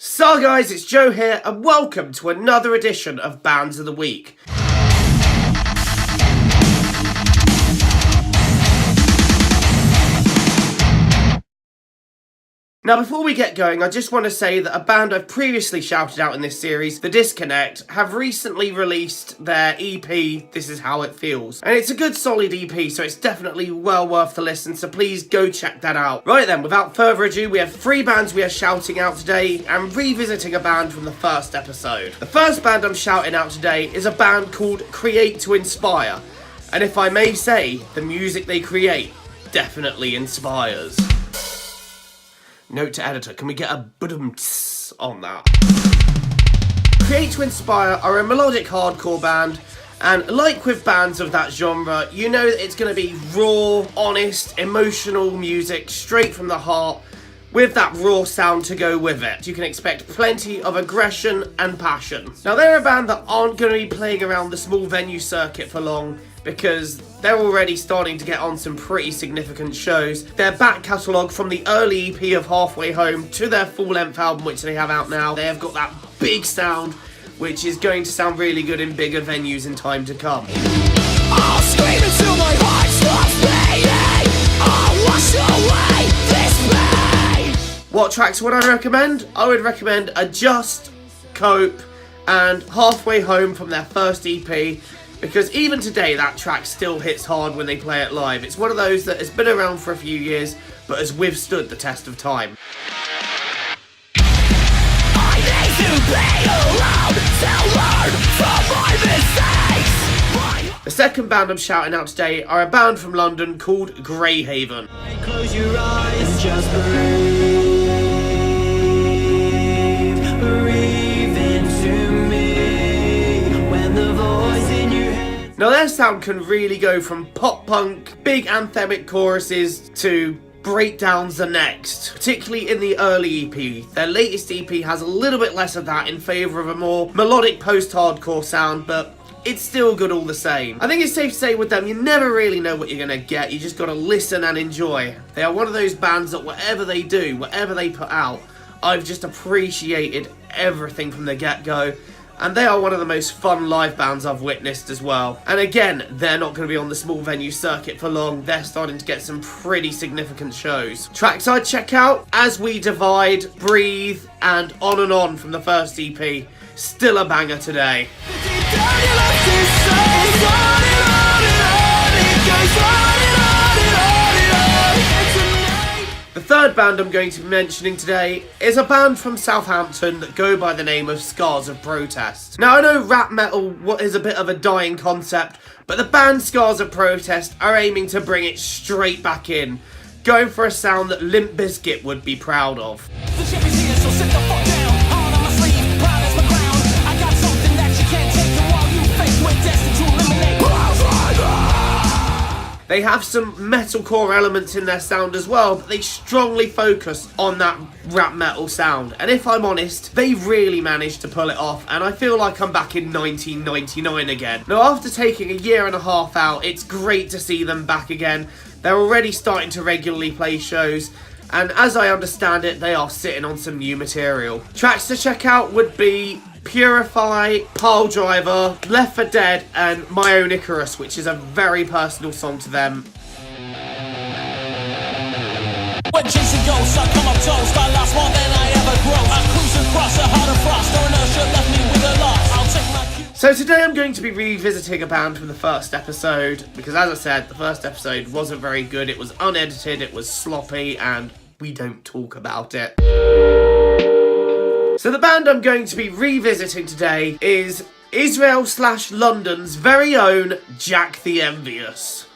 So guys, it's Joe here and welcome to another edition of Bands of the Week. Now before we get going, I just want to say that a band I've previously shouted out in this series, The Disconnect, have recently released their EP, This Is How It Feels. And it's a good solid EP, so it's definitely well worth the listen, so please go check that out. Right then, without further ado, we have 3 bands we are shouting out today and revisiting a band from the first episode. The first band I'm shouting out today is a band called Create to Inspire. And if I may say, the music they create definitely inspires. Note to editor, can we get a ba-dum-ts on that? Create to Inspire are a melodic hardcore band, and like with bands of that genre, you know that it's going to be raw, honest, emotional music straight from the heart, with that raw sound to go with it. You can expect plenty of aggression and passion. Now they're a band that aren't going to be playing around the small venue circuit for long, because they're already starting to get on some pretty significant shows. Their back catalogue from the early EP of Halfway Home to their full-length album, which they have out now, they have got that big sound, which is going to sound really good in bigger venues in time to come. I'll scream until my heart stops beating. I'll wash away this pain. What tracks would I recommend? I would recommend Adjust, Cope, and Halfway Home from their first EP, because even today that track still hits hard when they play it live. It's one of those that has been around for a few years, but has withstood the test of time. I need to be around to learn from my mistakes. The second band I'm shouting out today are a band from London called Greyhaven. Close your eyes and just breathe into me when the voice in your head. Now their sound can really go from pop punk, big anthemic choruses to breakdowns the next, particularly in the early EP. Their latest EP has a little bit less of that in favour of a more melodic post-hardcore sound, but it's still good all the same. I think it's safe to say with them, you never really know what you're going to get, you just got to listen and enjoy. They are one of those bands that whatever they do, whatever they put out, I've just appreciated everything from the get-go. And they are one of the most fun live bands I've witnessed as well. And again, they're not going to be on the small venue circuit for long. They're starting to get some pretty significant shows. Tracks I'd check out: As We Divide, Breathe, and On from the first EP. Still a banger today. The third band I'm going to be mentioning today is a band from Southampton that go by the name of Scars of Protest. Now I know rap metal is a bit of a dying concept, but the band Scars of Protest are aiming to bring it straight back in, going for a sound that Limp Bizkit would be proud of. The champion's here, so sit the fuck down. Hard on my sleeve, proud as my crown. I got something that you can't take, and while you fake, we're destined to eliminate. They have some metalcore elements in their sound as well, but they strongly focus on that rap metal sound. And if I'm honest, they really managed to pull it off, and I feel like I'm back in 1999 again. Now, after taking a year and a half out, it's great to see them back again. They're already starting to regularly play shows, and as I understand it, they are sitting on some new material. Tracks to check out would be Purify, PILEDRIVER, Left for Dead, and My Own Icarus, which is a very personal song to them. When chasing ghosts, I come up toast. I lost more than I ever grow. I cruise across a heart of frost. No inertia left me with a loss. I'll take my cue. So today I'm going to be revisiting a band from the first episode, because as I said, the first episode wasn't very good. It was unedited, it was sloppy, and we don't talk about it. So the band I'm going to be revisiting today is Israel/London's very own Jack the Envious.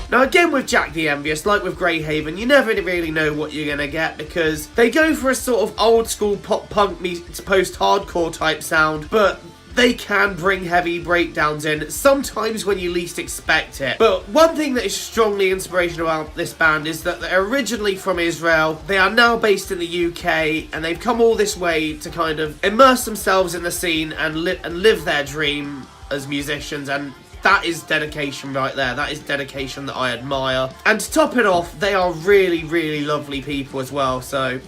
Now again with Jack the Envious, like with Greyhaven, you never really know what you're going to get, because they go for a sort of old school pop punk meets post-hardcore type sound, but they can bring heavy breakdowns in, sometimes when you least expect it. But one thing that is strongly inspirational about this band is that they're originally from Israel, they are now based in the UK, and they've come all this way to kind of immerse themselves in the scene and live their dream as musicians, and that is dedication right there. That is dedication that I admire. And to top it off, they are really, really lovely people as well. So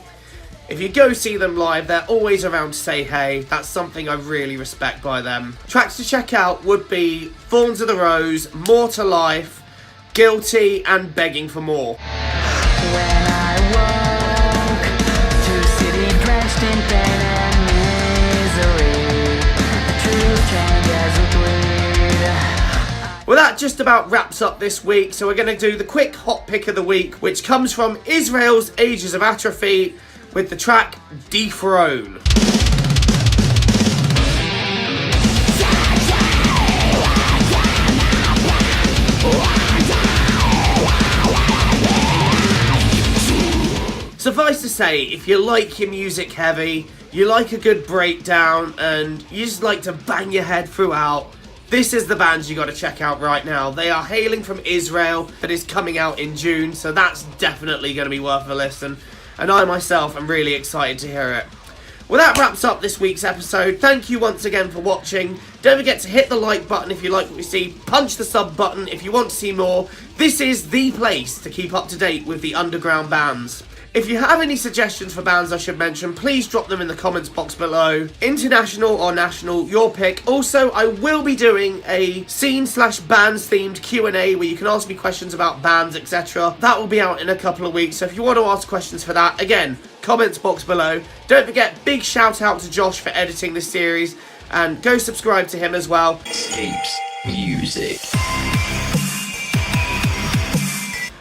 if you go see them live, they're always around to say hey. That's something I really respect by them. Tracks to check out would be Thorns of the Rose, More to Life, Guilty, and Begging for More. When I woke to city drenched in pain and misery, true change as we bleed. Well, that just about wraps up this week, so we're going to do the quick hot pick of the week, which comes from Israel's Ages of Atrophy with the track Dethrone. Suffice to say, if you like your music heavy, you like a good breakdown, and you just like to bang your head throughout, this is the band you got to check out right now. They are hailing from Israel, that is coming out in June, so that's definitely going to be worth a listen. And I myself am really excited to hear it. Well, that wraps up this week's episode. Thank you once again for watching. Don't forget to hit the like button if you like what you see. Punch the sub button if you want to see more. This is the place to keep up to date with the underground bands. If you have any suggestions for bands I should mention, please drop them in the comments box below. International or national, your pick. Also, I will be doing a scene/bands themed Q&A where you can ask me questions about bands, etc. That will be out in a couple of weeks, so if you want to ask questions for that, again, comments box below. Don't forget, big shout out to Josh for editing this series, and go subscribe to him as well. SCAPEZMUSIC.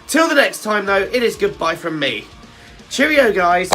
Till the next time though, it is goodbye from me. Cheerio guys.